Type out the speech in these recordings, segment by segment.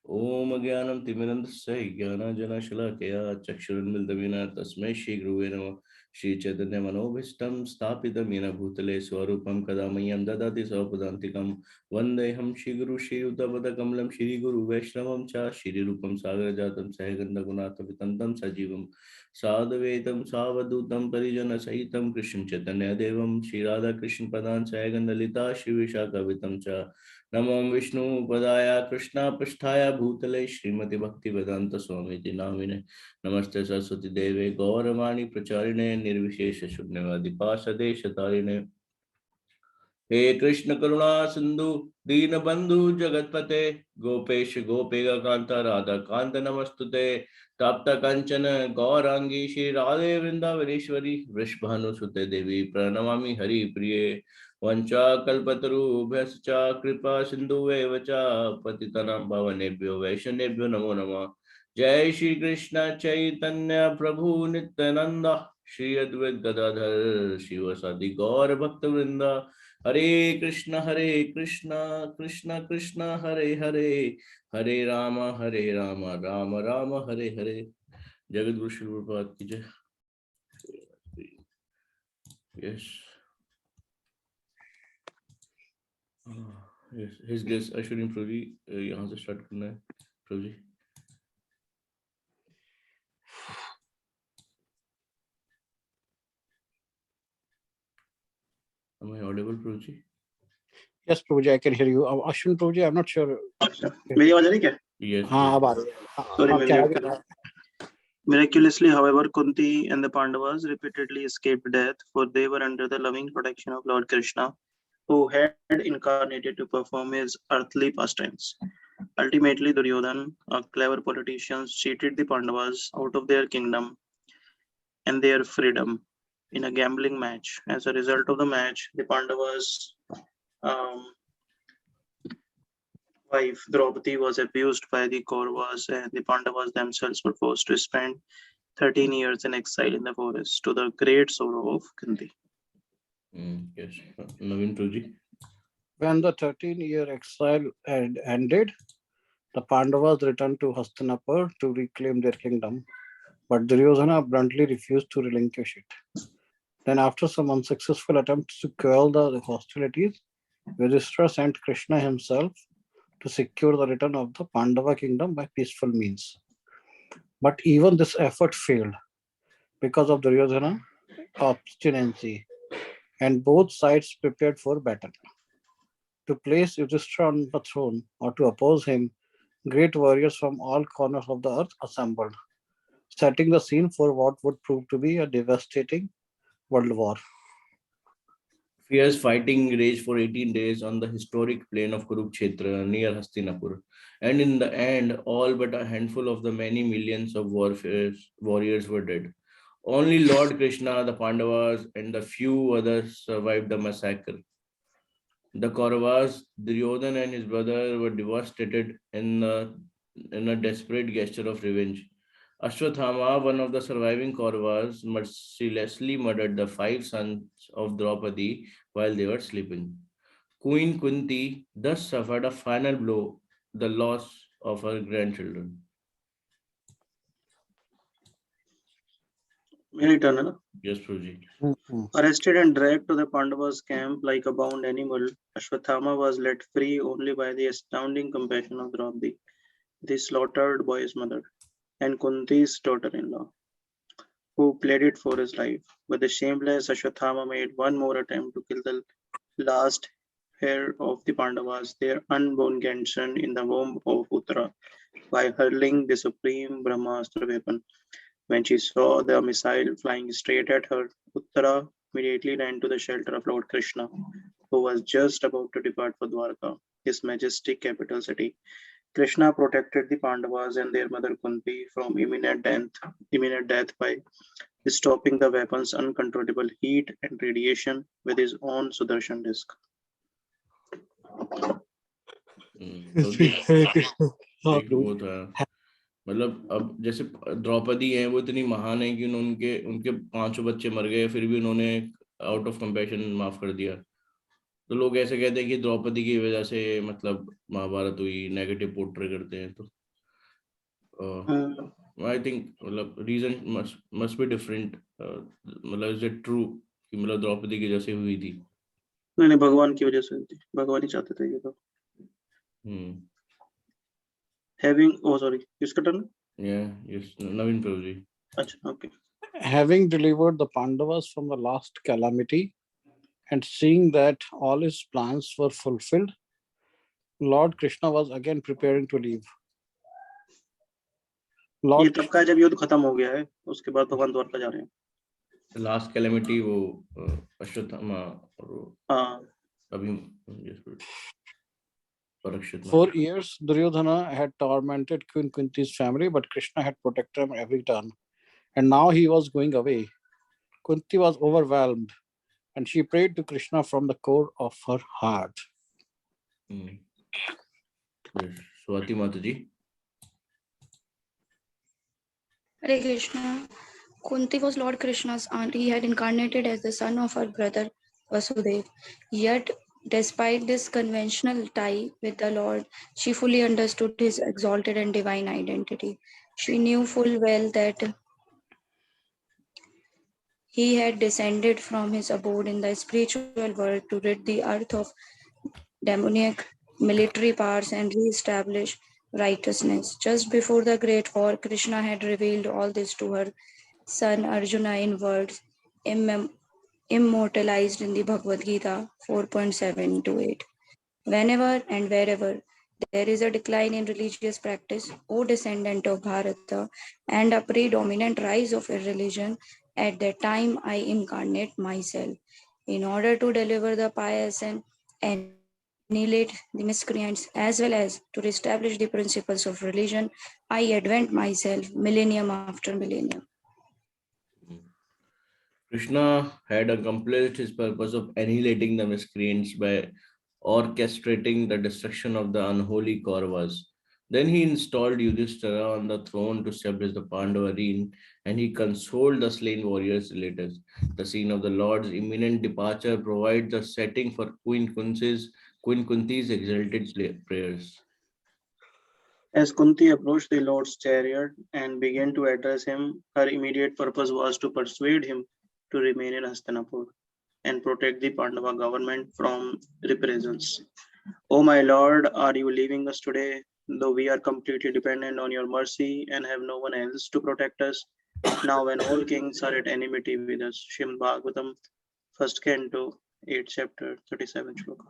ओम अज्ञानं तिमिरन्धस्य ज्ञानाञ्जनशलाकया चक्षुरुन्मिलितं तस्मै श्रीगुरुवे नमः। श्रीचैतन्यमनोभीष्टं स्थापितं येन भूतले स्वरूपं कदा मह्यं ददाति स्वपदान्तिकं। वन्देऽहं श्रीगुरु श्रीयुतपदकमलं श्रीगुरुवैष्णवं च श्रीरूपं सागरजातं सहगणरघुनाथान्वितं सजीवं साद्वैतं सावधूतं परिजनसहितं कृष्णं चैतन्यदेवं श्रीराधाकृष्णपदां सहगणललिता श्रीविशाखान्वितं च। नमो विष्णु पदाय कृष्णा पृष्ठाय भूतले श्रीमती भक्तिवेदांत स्वामी नामिने। नमस्ते सरस्वती देवे गौरवाणी प्रचारिणे निर्विशेष शून्यवादी पार्षदे शतारिणे। हे कृष्ण करुणा सिंधु दीन बंधु जगतपते गोपेश गोपिका कांत राधा कांत नमस्तुते। तप्त कंचन गौरांगी श्री राधे वृंदावनेश्वरी वृषभानुसुते देवी प्रणमामि हरि प्रिये। वंचा कल्पतरुभ्यश्च कृपा सिन्धुवेव च पतितानां पावनेभ्यो वैष्णवेभ्यो नमो नमः। जय श्री कृष्ण चैतन्य प्रभु नित्यानंद श्री अद्वैत गदाधर शिवसादि गौर भक्त वृंद। हरे कृष्ण कृष्ण कृष्ण हरे हरे, हरे राम राम राम हरे हरे। जगत गुरु श्री प्रभुपाद की जय। यस His Grace Ashwini प्रभु जी, यहाँ से स्टार्ट करना है प्रभु जी। Am I audible Prabhu ji? Yes Prabhuji, I can hear you. Ashwin Prabhuji, I'm not sure. मेरी आवाज आ रही क्या? Yes. हाँ अब आ रही है। Sorry, अब क्या maybe uh Miraculously, however, Kunti and the Pandavas repeatedly escaped death, for they were under the loving protection of Lord Krishna, who had incarnated to perform his earthly pastimes. Ultimately, Duryodhana, a clever politician, cheated the Pandavas out of their kingdom and their freedom in a gambling match. As a result of the match, the Pandavas' wife Draupadi was abused by the Kauravas, and the Pandavas themselves were forced to spend 13 years in exile in the forest, to the great sorrow of Kunti. Yes. Naveen Prabhuji. When the 13-year exile had ended, the Pandavas returned to Hastinapur to reclaim their kingdom, but Duryodhana bluntly refused to relinquish it. Then, after some unsuccessful attempts to quell the hostilities, Yudhishthira sent Krishna himself to secure the return of the Pandava kingdom by peaceful means. But even this effort failed because of Duryodhana's obstinacy, and both sides prepared for battle. To place Yudhishthira on the throne or to oppose him, great warriors from all corners of the earth assembled, setting the scene for what would prove to be a devastating world war. Fierce fighting raged for 18 days on the historic plain of Kurukshetra near Hastinapur, and in the end, all but a handful of the many millions of warriors were dead. Only Lord Krishna, the Pandavas, and the few others survived the massacre. The Kauravas, Duryodhana and his brother, were devastated in a desperate gesture of revenge. Ashwathama, one of the surviving Kauravas, mercilessly murdered the 5 sons of Draupadi while they were sleeping. Queen Kunti thus suffered a final blow, the loss of her grandchildren. Very turn, Yes, Prabhuji. Arrested and dragged to the Pandavas' camp like a bound animal, Ashwathama was let free only by the astounding compassion of Draupadi, the slaughtered boy's mother, and Kunti's daughter-in-law, who pleaded for his life. But the shameless Ashwathama made one more attempt to kill the last heir of the Pandavas, their unborn grandson, in the womb of Uttara, by hurling the supreme Brahmastra weapon. When she saw the missile flying straight at her, Uttara immediately ran to the shelter of Lord Krishna, who was just about to depart for Dwarka, his majestic capital city. Krishna protected the Pandavas and their mother Kunti from imminent death by stopping the weapon's uncontrollable heat and radiation with his own Sudarshan disc. वो था, मतलब अब जैसे द्रौपदी हैं, वो इतनी महान है कि उनके 5 बच्चे मर गए, फिर भी उन्होंने आउट ऑफ कंपैशन माफ कर दिया। तो लोग ऐसे कहते हैं कि द्रौपदी की वजह से मतलब महाभारत हुई, नेगेटिव पोर्ट्रे करते हैं। तो I think reason must be different. Is it true कि द्रौपदी की जैसे हुई थी? नहीं नहीं, भगवान की वजह से हुई थी, भगवान ही चाहते थे ये तो। Having, oh sorry, किसका turn? Yeah, yes, Naveen Prabhuji. अच्छा, okay. Having delivered the Pandavas from the last calamity and seeing that all his plans were fulfilled, Lord Krishna was again preparing to leave. ये Lord तब का जब युद्ध खत्म हो गया है, उसके बाद भगवान द्वारका जा रहे हैं। The last calamity वो अश्वत्थामा और हाँ, अभी Parikshit. 4 years, Duryodhana had tormented Queen Kunti's family, but Krishna had protected him every turn. And now he was going away. Kunti was overwhelmed, and she prayed to Krishna from the core of her heart. Yes. Swati Mataji. Hare Krishna. Kunti was Lord Krishna's aunt. He had incarnated as the son of her brother Vasudev. Yet, despite this conventional tie with the Lord, she fully understood his exalted and divine identity. She knew full well that he had descended from his abode in the spiritual world to rid the earth of demoniac military powers and re-establish righteousness. Just before the great war, Krishna had revealed all this to her son Arjuna in words immortalized in the Bhagavad Gita 4.7 to 8. Whenever and wherever there is a decline in religious practice, O descendant of Bharata, and a predominant rise of irreligion, at that time I incarnate myself in order to deliver the pious and annihilate the miscreants, as well as to establish the principles of religion. I advent myself millennium after millennium. Krishna had accomplished his purpose of annihilating the miscreants by orchestrating the destruction of the unholy Kauravas. Then he installed Yudhishthira on the throne to establish the Pandava reign, and he consoled the slain warriors' relatives. The scene of the Lord's imminent departure provides a setting for Queen Kunti's exalted prayers. as Kunti approached the Lord's chariot and began to address him, her immediate purpose was to persuade him to remain in Hastinapur and protect the Pandava government from reprisals. Oh my Lord, are you leaving us today? Though we are completely dependent on your mercy and have no one else to protect us, now when all kings are at enmity with us. Srimad Bhagavatam, 1st Canto, 8th chapter, 37th shloka.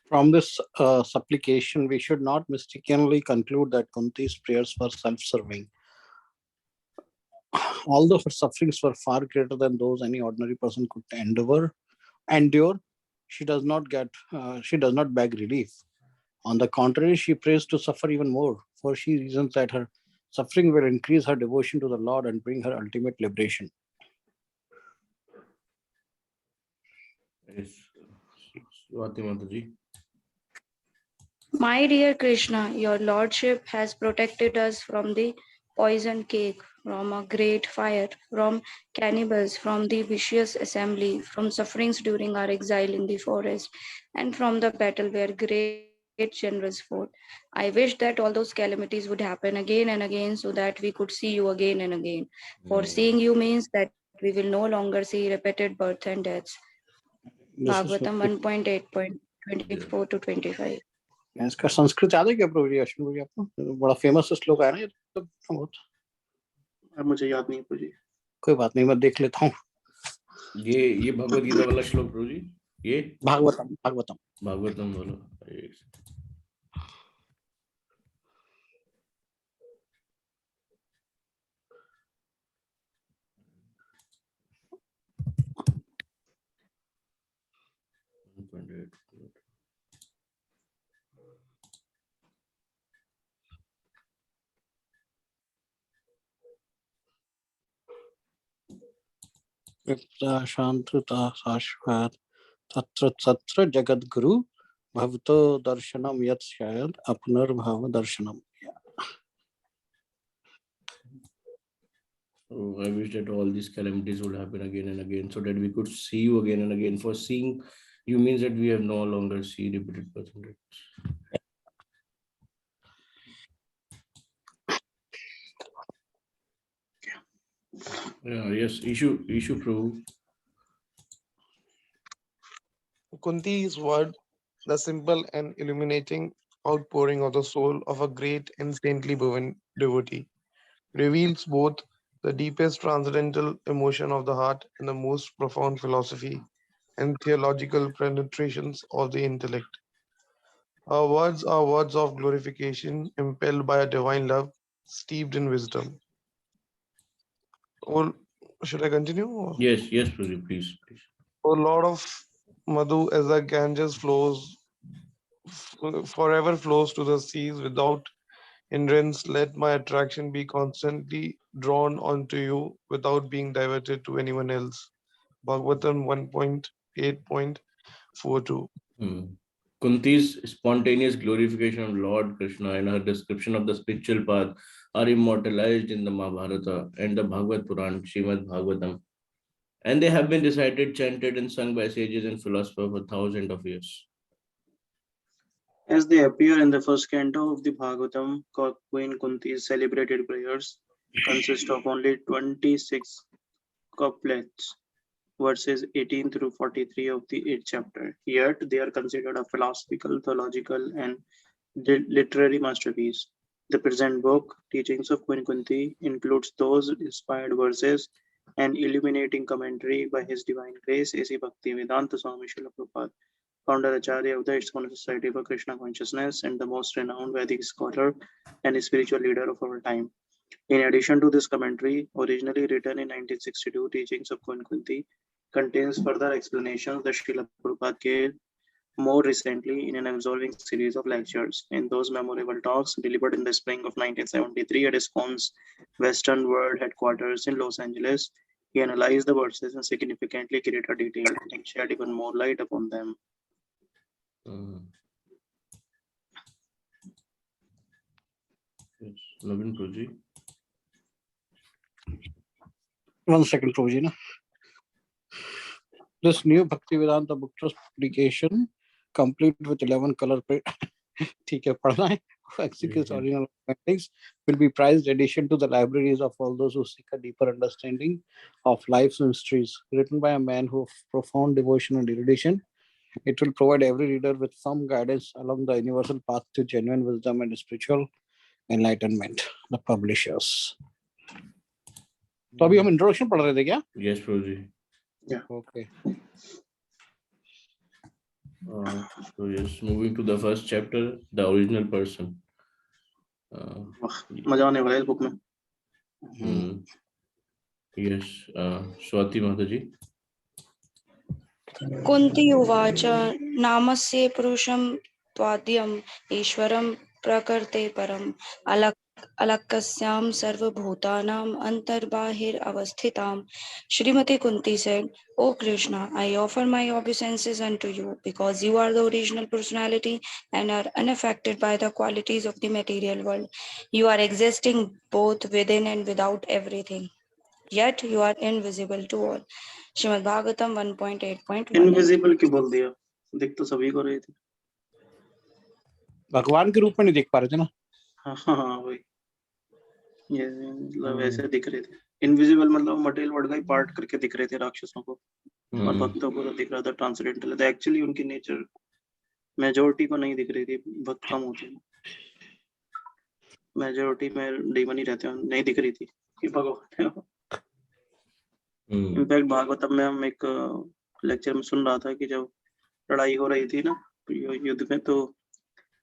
From this supplication, we should not mistakenly conclude that Kunti's prayers were self-serving. Although her sufferings were far greater than those any ordinary person could endure, she does not beg relief. On the contrary, she prays to suffer even more, for she reasons that her suffering will increase her devotion to the Lord and bring her ultimate liberation. Yes. Swati Mataji. My dear Krishna, your lordship has protected us from the poison cake, from a great fire, from cannibals, from the vicious assembly, from sufferings during our exile in the forest, and from the battle where great generals fought. I wish that all those calamities would happen again and again so that we could see you again and again. For seeing you means that we will no longer see repeated birth and deaths. Bhagavatam 1.8.24 to 25. इसका संस्कृत याद है क्या प्रभु जी? अश्विन जी आपको बड़ा famous श्लोक है ना ये तो बहुत। अब मुझे याद नहीं प्रभु जी। कोई बात नहीं, मैं देख लेता हूँ। ये भगवद गीता वाला श्लोक प्रभु जी, ये भागवतम वाला। शांतता शाश्वत तत्र तत्र जगत गुरु भवतो दर्शनम यत् शायद अपनर्भाव दर्शनम. Oh, I wish that all these calamities would happen again and again so that we could see you again and again. For seeing you means that we have no longer see repeated person. Yes, issue Prabhu. Kunti's word, the simple and illuminating outpouring of the soul of a great and saintly devotee, reveals both the deepest transcendental emotion of the heart and the most profound philosophy and theological penetrations of the intellect. Our words are words of glorification, impelled by a divine love, steeped in wisdom. Or should I continue? Yes, Prabhu, please. O Lord of Madhu, as the Ganges flows, forever flows to the seas without hindrance, let my attraction be constantly drawn onto you without being diverted to anyone else. Bhagavatam 1.8.42. Kunti's spontaneous glorification of Lord Krishna and her description of the spiritual path are immortalized in the Mahabharata and the Bhagavad Puran, Srimad Bhagavatam, and they have been recited, chanted, and sung by sages and philosophers for thousands of years. As they appear in the first canto of the Bhagavatam, Queen Kunti's celebrated prayers consist of only 26 couplets, verses 18 through 43 of the 8th chapter. Yet they are considered a philosophical, theological, and literary masterpiece. The present book, Teachings of Queen Kunti, includes those inspired verses and illuminating commentary by His Divine Grace A.C. Bhaktivedanta Swami Prabhupada, founder Acharya of the ISKCON Society for Krishna Consciousness and the most renowned Vedic scholar and spiritual leader of our time. In addition to this commentary, originally written in 1962, Teachings of Queen Kunti contains further explanations that Srila Prabhupada gave more recently in an absorbing series of lectures. In those memorable talks delivered in the spring of 1973 at ISKCON's Western World headquarters in Los Angeles, he analyzed the verses in significantly greater detail and shed even more light upon them. Yes, Navin Prabhuji. 1 second, Prabhuji. This new Bhaktivedanta book trust publication, complete with 11 color print, executes original paintings, will be prized addition to the libraries of all those who seek a deeper understanding of life's mysteries. Written by a man who profound devotion and erudition, it will provide every reader with some guidance along the universal path to genuine wisdom and spiritual enlightenment. The publishers. तो अभी हम introduction पढ़ रहे थे क्या? Yes, Prabhuji. Yeah. Okay. So yes, moving to the first chapter, the original person. मजा आने वाला है इस बुक में. Yes, Swati Mataji. कुन्ती उवाच नामस्य पुरुषं त्वाद्यम् ईश्वरं प्रकृते परम् अलक्कस्यां सर्वभूतानां अंतर्बाहिरवस्थिताम्. Srimati Kunti said, O Krishna, I offer my obeisances unto you because you are the original personality and are unaffected by the qualities of the material world. You are existing both within and without everything. Yet you are invisible to all. Srimad Bhagavatam 1.8.1. Invisible क्यों बोल दिया? दिख तो सभी को रहे थे. भगवान के रूप में नहीं देख पा रहे थे ना. हाँ वही. ये मतलब वैसे दिख रहे थे. इनविजिबल मतलब मटेरियल वर्ल्ड का ही पार्ट करके दिख रहे थे राक्षसों को, और भक्तों को तो दिख रहा था ट्रांसेंडेंटल. तो एक्चुअली उनकी नेचर मेजॉरिटी को नहीं दिख रही थी. भक्त कम होते हैं, मेजॉरिटी में डीमन ही रहते हैं. नहीं दिख रही थी कि भगवान. इनफैक्ट भागवतम में हम एक लेक्चर में सुन रहा था कि जब लड़ाई हो रही थी ना युद्ध में, तो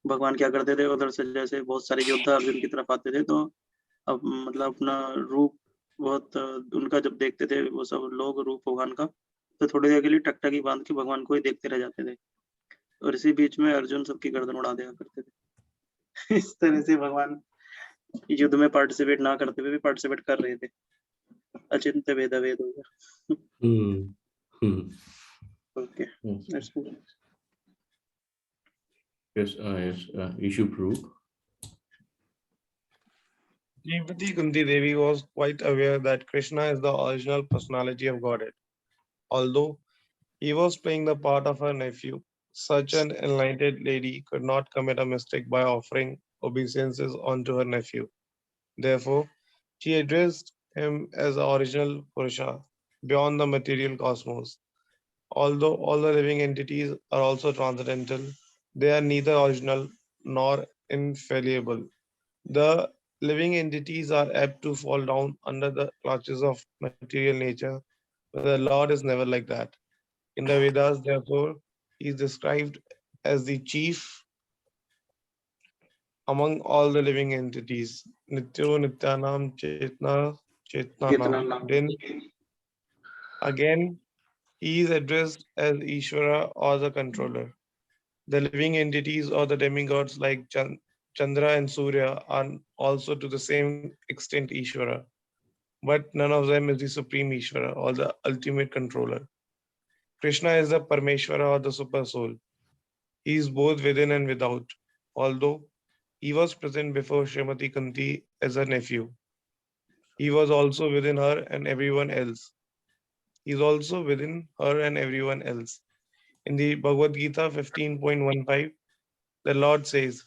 भगवान क्या करते थे, उधर से जैसे बहुत सारे योद्धा अर्जुन की तरफ आते थे, तो अब मतलब अपना रूप बहुत उनका जब देखते थे वो सब लोग रूप भगवान का, तो थोड़ी देर के लिए टकटकी बांध के भगवान को ही देखते रह जाते थे, और इसी बीच में अर्जुन सबकी गर्दन उड़ा दिया करते थे. इस तरह से भगवान युद्ध में पार्टिसिपेट ना करते हुए भी पार्टिसिपेट कर रहे थे. अचिंत्य वेद वेद हो गया. Okay, let's move on. Yes, issue proof. Srimati Kunti Devi was quite aware that Krishna is the original personality of Godhead. Although he was playing the part of her nephew, such an enlightened lady could not commit a mistake by offering obeisances onto her nephew. Therefore, she addressed him as the original Purusha, beyond the material cosmos. Although all the living entities are also transcendental, they are neither original nor infallible. The living entities are apt to fall down under the clutches of material nature, but the Lord is never like that. In the Vedas, therefore, he is described as the chief among all the living entities. Nityo Nityanam Chetnanam. कितना नाम Then again, he is addressed as Ishvara or the controller. The living entities or the demigods like Chandra and Surya are also to the same extent Ishvara, but none of them is the supreme Ishvara or the ultimate controller. Krishna is the Parmeshwara or the super soul. He is both within and without, although he was present before Srimati Kunti as her nephew. He was also within her and everyone else. He is also within her and everyone else. In the Bhagavad Gita 15.15, the Lord says,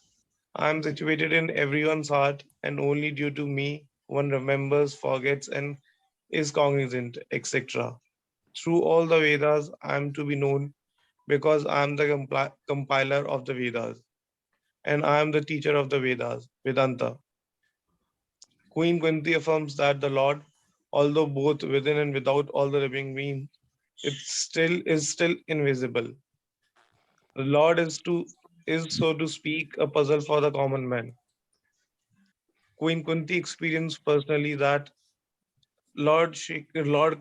I am situated in everyone's heart, and only due to me one remembers, forgets, and is cognizant, etc. Through all the Vedas, I am to be known because I am the compiler of the Vedas, and I am the teacher of the Vedas, Vedanta. Queen Kunti affirms that the Lord, although both within and without all the living beings, is still invisible. The Lord is so to speak a puzzle for the common man. Queen Kunti experienced personally that Lord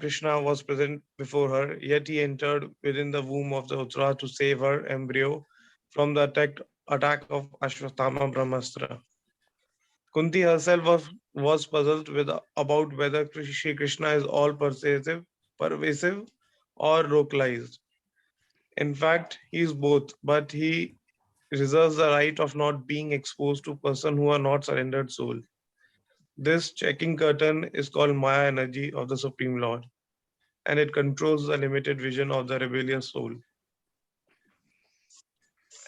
Krishna was present before her, yet he entered within the womb of the Uttara to save her embryo from the attack of Ashwatthama Brahmastra. Kunti herself was puzzled about whether Shri Krishna is all pervasive or localized. In fact, he is both, but he reserves the right of not being exposed to persons who are not surrendered soul. This checking curtain is called Maya energy of the Supreme Lord, and it controls the limited vision of the rebellious soul.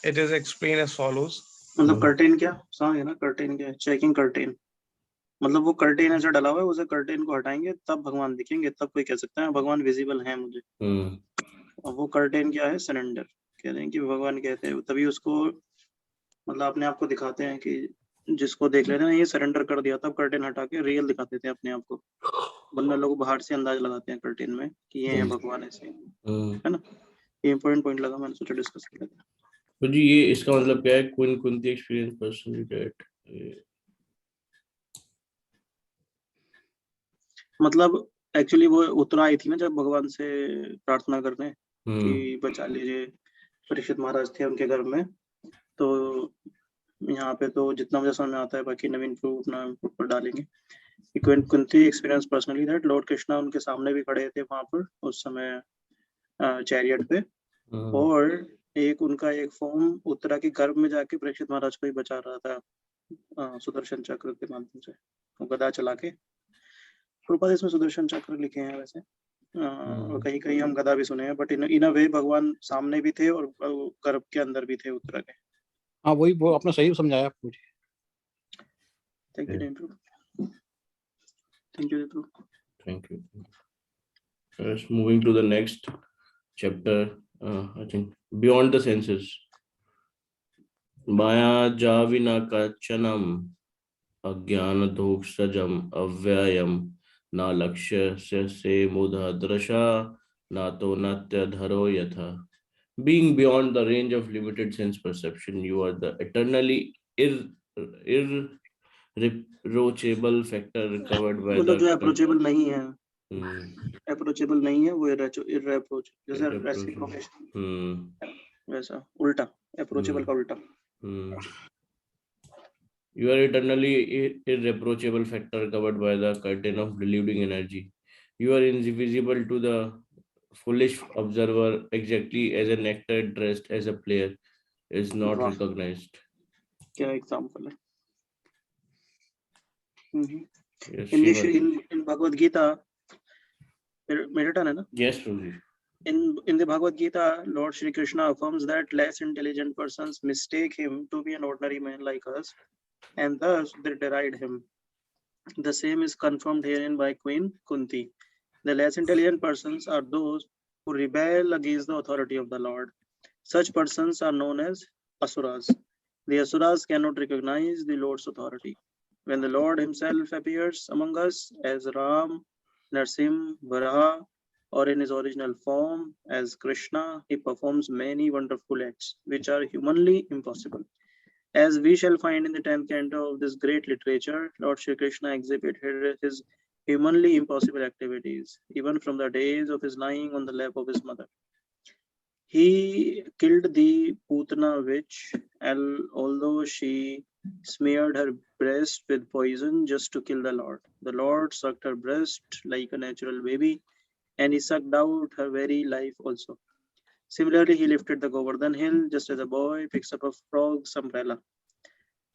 It is explained as follows. मतलब curtain क्या समझ गए ना curtain क्या है checking curtain मतलब वो curtain ऐसा डला हुआ है उसे कर्टेन को हटाएंगे तब भगवान दिखेंगे तब कोई कह सकता है भगवान विजिबल है मुझे और वो कर्टेन क्या है सरेंडर कह रहे हैं कि भगवान कहते हैं तभी उसको मतलब अपने आप को दिखाते हैं कि जिसको देख लेते हैं ये सरेंडर कर दिया तब कर्टेन हटा के रियल दिखा देते हैं अपने आप को वरना लोग बाहर से अंदाज लगाते हैं कर्टेन में कि ये है भगवान ऐसे है ना ये इंपॉर्टेंट पॉइंट लगा मैंने सोचा डिस्कस कर लेते हैं तो जी ये इसका मतलब क्या है queen Kunti experience personally that मतलब एक्चुअली वो उत्तरा आई थी ना जब भगवान से प्रार्थना करने कि बचा लीजिए परीक्षित महाराज थे उनके घर में तो यहाँ पे तो जितना मुझे समझ में आता है बाकी नवीन अपना पर डालेंगे Kunti experience personally that Lord Krishna उनके सामने भी खड़े थे वहां पर उस समय चैरियट पे और एक उनका एक फॉर्म उत्तरा के गर्भ में जाके परीक्षित महाराज को ही बचा रहा था सुदर्शन चक्र के माध्यम से वो गदा चला के प्रभुपाद इसमें सुदर्शन चक्र लिखे हैं वैसे और कहीं कहीं हम गदा भी सुने हैं बट इन अ वे भगवान सामने भी थे और गर्भ के अंदर भी थे उत्तरा के हाँ वही वो आपने सही समझाया मुझे thank you Thank you. Let's moving to the next chapter. I think beyond the senses. Maya javina kachanam ajnana doksajam avyayam na lakshya se mudha drasha na to natya dharo yatha. Being beyond the range of limited sense perception, you are the eternally irreproachable factor recovered by मतलब जो the approachable नहीं है approachable नहीं है वो इरअप्रोच जैसे reciprocation वैसा उल्टा अप्रोचेबल का उल्टा You are eternally irreproachable factor covered by the curtain of deluding energy. You are invisible to the foolish observer exactly as an actor dressed as a player is not recognized. क्या example है Yes, in Bhagavad Gita मेरा turn है ना yes, Prabhuji. In the Bhagavad Gita, Lord Shri Krishna affirms that less intelligent persons mistake him to be an ordinary man like us, and thus they deride him. The same is confirmed herein by Queen Kunti. The less intelligent persons are those who rebel against the authority of the Lord. Such persons are known as asuras. The asuras cannot recognize the Lord's authority. When the Lord himself appears among us as Ram, Narsim, Varaha, or in his original form as Krishna, he performs many wonderful acts which are humanly impossible. As we shall find in the 10th canto of this great literature, Lord Shri Krishna exhibited his humanly impossible activities, even from the days of his lying on the lap of his mother. He killed the Putana witch, although she smeared her breast with poison just to kill the Lord. The Lord sucked her breast like a natural baby, and he sucked out her very life also. Similarly, he lifted the Govardhan hill just as a boy picks up a frog's umbrella,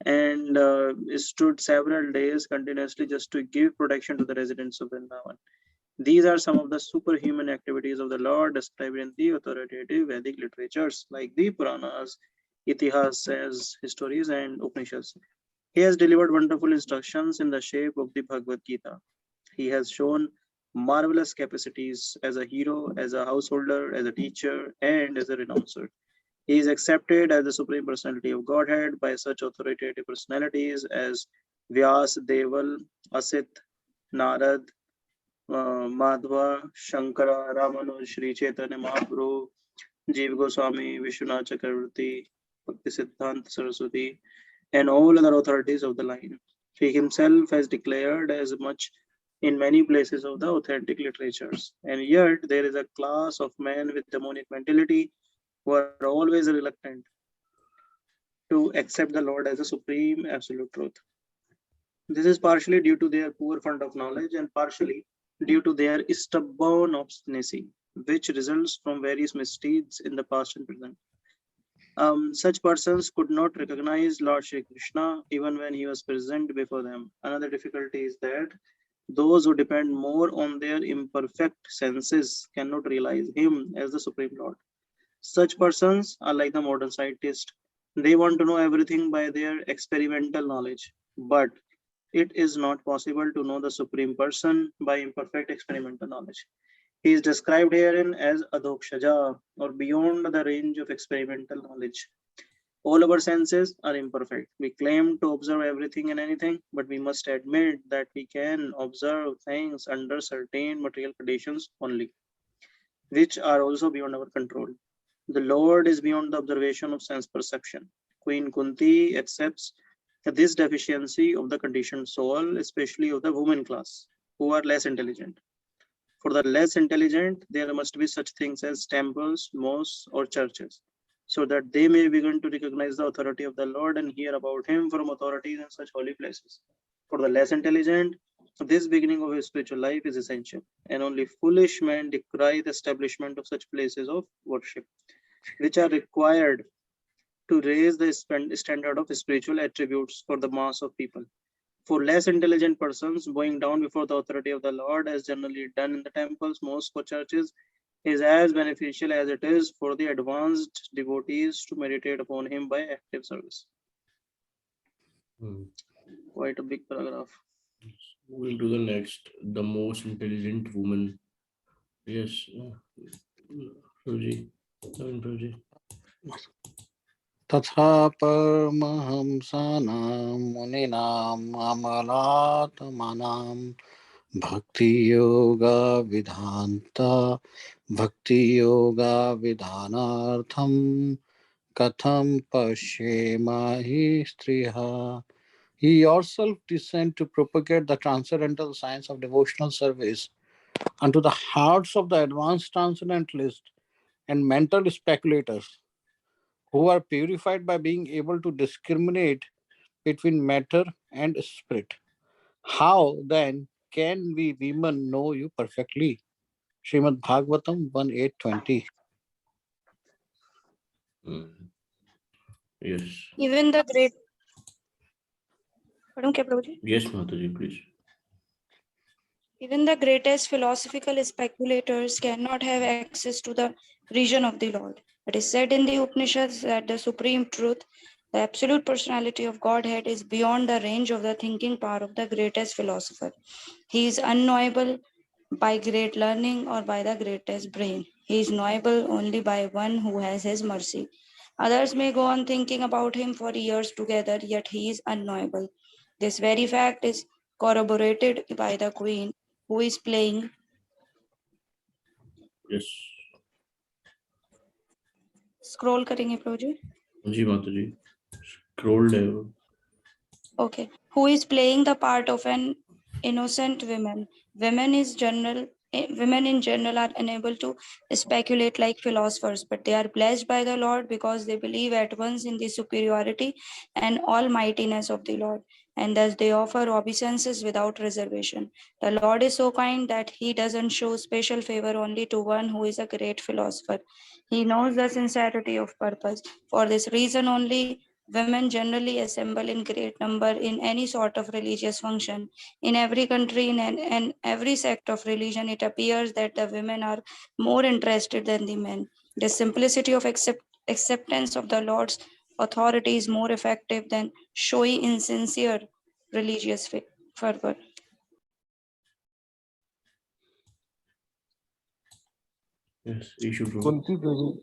and stood several days continuously just to give protection to the residents of Vrindavan. These are some of the superhuman activities of the Lord described in the authoritative Vedic literatures like the Puranas, Itihasas, histories, and Upanishads. He has delivered wonderful instructions in the shape of the Bhagavad Gita. He has shown marvelous capacities as a hero, as a householder, as a teacher, and as a renouncer. He is accepted as the Supreme Personality of Godhead by such authoritative personalities as Vyas, Deval, Asit, Narad, Madhva, Shankara, Ramanuj, Sri Chaitanya Mahaprabhu, Jiva Goswami, Vishwanath Chakravarti, Bhaktisiddhanta Sarasvati, and all other authorities of the line. He himself has declared as much in many places of the authentic literatures. And yet there is a class of men with demonic mentality who are always reluctant to accept the Lord as a supreme absolute truth. This is partially due to their poor fund of knowledge and partially due to their stubborn obstinacy, which results from various misdeeds in the past and present. Such persons could not recognize Lord Shri Krishna even when he was present before them. Another difficulty is that those who depend more on their imperfect senses cannot realize him as the Supreme Lord. Such persons are like the modern scientist. They want to know everything by their experimental knowledge, but it is not possible to know the Supreme Person by imperfect experimental knowledge. He is described herein as Adhokshaja, or beyond the range of experimental knowledge. All our senses are imperfect. We claim to observe everything and anything, but we must admit that we can observe things under certain material conditions only, which are also beyond our control. The Lord is beyond the observation of sense perception. Queen Kunti accepts this deficiency of the conditioned soul, especially of the women class, who are less intelligent. For the less intelligent, there must be such things as temples, mosques, or churches, so that they may begin to recognize the authority of the Lord and hear about him from authorities in such holy places. For the less intelligent, this beginning of his spiritual life is essential, and only foolish men decry the establishment of such places of worship, which are required to raise the standard of spiritual attributes for the mass of people. For less intelligent persons, bowing down before the authority of the Lord, as generally done in the temples, mosques, or churches, is as beneficial as it is for the advanced devotees to meditate upon him by active service. Quite a big paragraph. Moving to the next, the most intelligent woman. Yes, Prabhuji. Prabhuji. Tatha paramahamsanam muninam amalaatmanam bhakti yoga vidhanartham katham pashyema hi striha. He yourself descend to propagate the transcendental science of devotional service unto the hearts of the advanced transcendentalists and mental speculators, who are purified by being able to discriminate between matter and spirit. How then can we women know you perfectly? Srimad Bhagavatam 1:8-20. Yes. Even the great. Pardon, kya Prabhuji? Yes, Mataji, please. Even the greatest philosophical speculators cannot have access to the region of the Lord. It is said in the Upanishads that the supreme truth The absolute personality of Godhead is beyond the range of the thinking power of the greatest philosopher. He is unknowable by great learning or by the greatest brain. He is knowable only by one who has his mercy. Others may go on thinking about him for years together, yet he is unknowable. This very fact is corroborated by the queen who is playing. Yes. Scroll करेंगे प्रभु जी. जी माता जी. Scrolled है वो. Okay. Who is playing the part of an innocent woman? Women in general are unable to speculate like philosophers, but they are blessed by the Lord because they believe at once in the superiority and almightiness of the Lord, and thus they offer obeisances without reservation. The Lord is so kind that he doesn't show special favor only to one who is a great philosopher. He knows the sincerity of purpose. For this reason only, women generally assemble in great number in any sort of religious function. In every country, in every sect of religion, it appears that the women are more interested than the men. The simplicity of acceptance of the Lord's authority is more effective than showy, insincere religious fervor. Yes, issue Prabhu.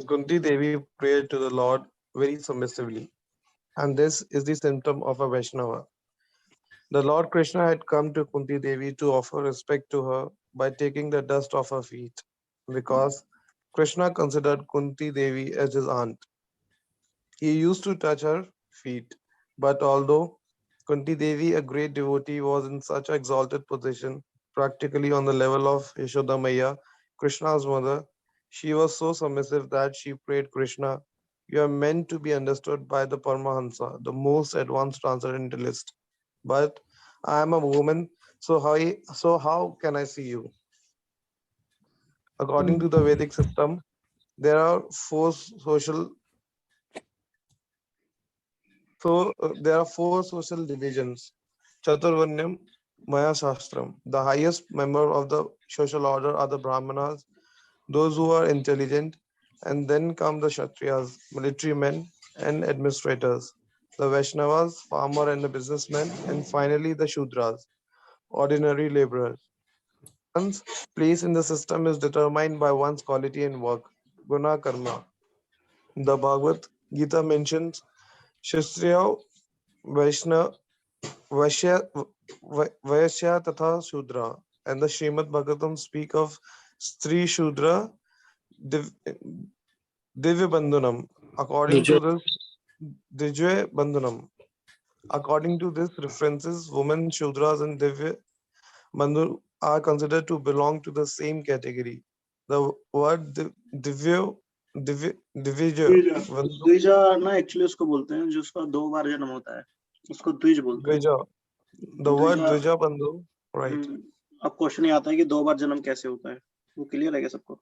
Kunti Devi prayed to the Lord very submissively, and this is the symptom of a Vaishnava. The Lord Krishna had come to Kunti Devi to offer respect to her by taking the dust off her feet, because Krishna considered Kunti Devi as his aunt. He used to touch her feet, but although Kunti Devi, a great devotee, was in such an exalted position, practically on the level of Yashoda Maya, Krishna's mother, she was so submissive that she prayed Krishna, "You are meant to be understood by the Paramahansa, the most advanced transcendentalist. But I am a woman, so how can I see you?" According to the Vedic system, there are four social divisions. Chaturvarnyam, Maya Shastram. The highest member of the social order are the Brahmanas, those who are intelligent, and then come the Kshatriyas, military men and administrators, the Vaishnavas, farmer and the businessmen, and finally the Shudras, ordinary laborers. One's place in the system is determined by one's quality and work, guna karma. The Bhagavad Gita mentions Kshatriya, Vaishya Tatha Shudra, and the Srimad Bhagavatam speak of Stri Shudra Divya Bandhanam. According to this, Dijve Bandhanam. According to this references, women Shudras and Divya Bandhu are considered to belong to the same category. The word Divya Dwija ना actually उसको बोलते हैं जिसका 2 बार जन्म होता है, उसको द्विज बोलते हैं. The word Dvija Bandhu, right? अब क्वेश्चन ये आता है कि 2 बार जन्म कैसे होता है, वो क्लियर है क्या सबको?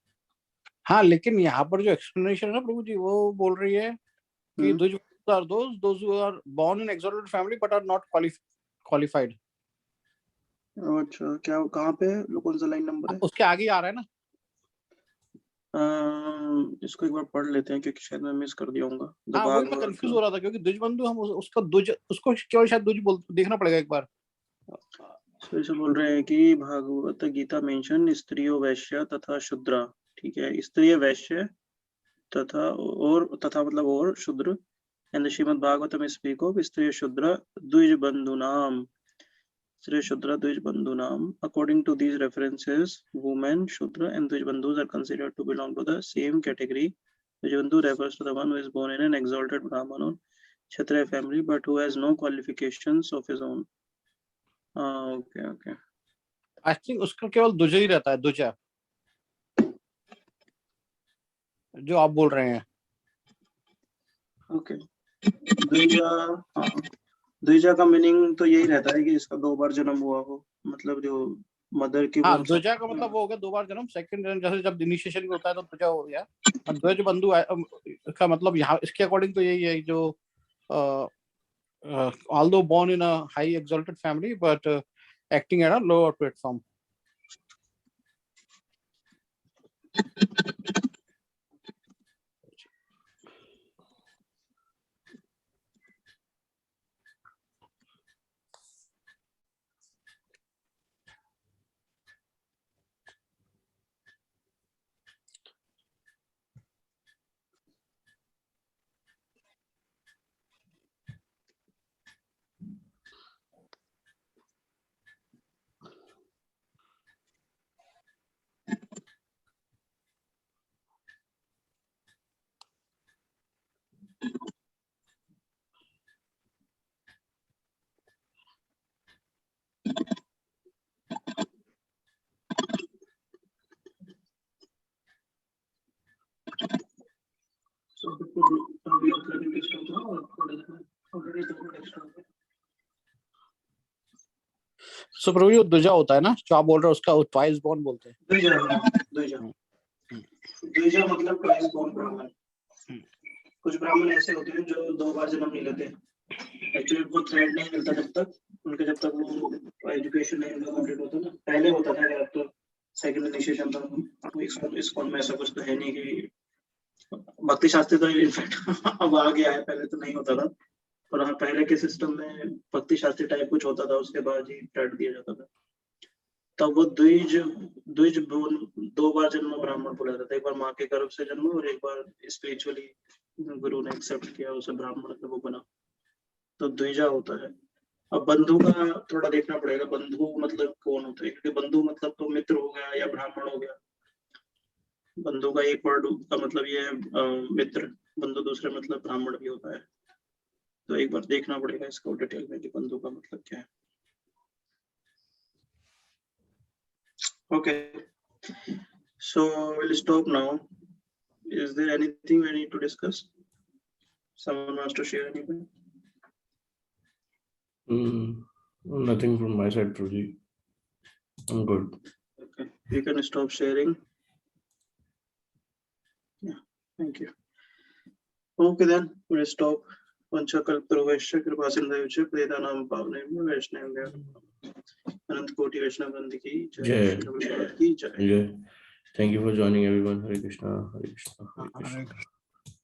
हाँ, लेकिन यहाँ पर जो एक्सप्लेनेशन है ना प्रभु जी, वो बोल रही है कि those who are born in exalted family but are not qualified. अच्छा, क्या कहाँ पे कौन सा लाइन नंबर है? उसके आगे आ रहा है ना. इसको एक बार पढ़ लेते हैं क्योंकि शायद मैं मिस कर दिया हूँगा. हाँ, वही मैं कंफ्यूज हो रहा था क्योंकि द्विजबंधु हम उसको क्यों शायद द्विज देखना पड़ेगा एक बार. तो इसे बोल रहे हैं कि भागवत गीता मेंशन स्त्रियो वैश्य तथा शूद्रा. ठीक है, स्त्रीय वैश्य तथा मतलब और Shudra. And Shrimad Bhagavatam speak of स्त्रिय शूद्र द्विज बंधुनाम. Sri Shudra Dvijbandhunam. According to these references, women, Shudra and Dvijbandhus are considered to belong to the same category. Dvijbandhu refers to the one who is born in an exalted Brahman or Kshatriya family but who has no qualifications of his own. Okay. I think उसका केवल द्विज ही रहता है, द्विज जो आप बोल रहे हैं. Okay. द्विजा का मीनिंग तो यही रहता है कि इसका 2 बार जन्म हुआ हो, मतलब जो मदर की. हाँ, द्विजा का मतलब वो हो गया 2 बार जन्म. सेकंड जन्म जैसे जब इनिशिएशन होता है तो द्विजा हो गया. और द्विज बंधु का मतलब यहाँ इसके अकॉर्डिंग तो यही है जो although born in a high exalted family but acting at a lower platform. सो प्रभु जी द्विजा होता है ना जो आप बोल रहे हो, उसका ट्वाइस बॉर्न बोलते हैं। द्विजा मतलब ट्वाइस बॉर्न ब्राह्मण। कुछ ब्राह्मण ऐसे होते हैं जो 2 बार जन्म नहीं लेते, एक्चुअली उनको थ्रेड नहीं मिलता जब तक वो एजुकेशन नहीं कंप्लीट होता ना। पहले होता था यार, तो सेकंड इनिशिएशन था। इस में ऐसा कुछ तो है नहीं कि भक्ति शास्त्री तो इनफैक्ट अब आ गया है, पहले तो नहीं होता था। और हाँ, पहले के सिस्टम में भक्ति शास्त्री टाइप कुछ होता था, उसके बाद ही थ्रेड दिया जाता था। तब वो द्विज 2 बार जन्म ब्राह्मण बोला जाता था। एक बार माँ के गर्भ से जन्म और एक बार स्पिरिचुअली गुरु ने एक्सेप्ट किया, उसे ब्राह्मण वो बना, तो द्विजा होता है। अब बंधु का थोड़ा देखना पड़ेगा, बंधु मतलब कौन होता है, क्योंकि बंधु मतलब तो मित्र हो गया या ब्राह्मण हो गया। बंधु का एक वर्ड का मतलब ये है मित्र, बंधु दूसरे मतलब ब्राह्मण भी होता है। तो एक बार देखना पड़ेगा इसको डिटेल में कि बंधु का मतलब क्या है। Okay, so we'll stop now. Is there anything we need to discuss? Someone wants to share anything? Nothing from my side, Prabhuji. I'm good. Okay, you can stop sharing. Yeah, thank you. Okay, then we'll stop. Vanchakalpataruvasya कृपासिन्धुभ्यो प्रेतानां पावनेभ्यो वैष्णवेभ्यो अनंत कोटि वैष्णव वृंद की जय। जय। श्रील प्रभुपाद की जय। Thank you for joining, everyone. Hare Krishna, Hare Krishna, Hare Krishna. Hare Krishna.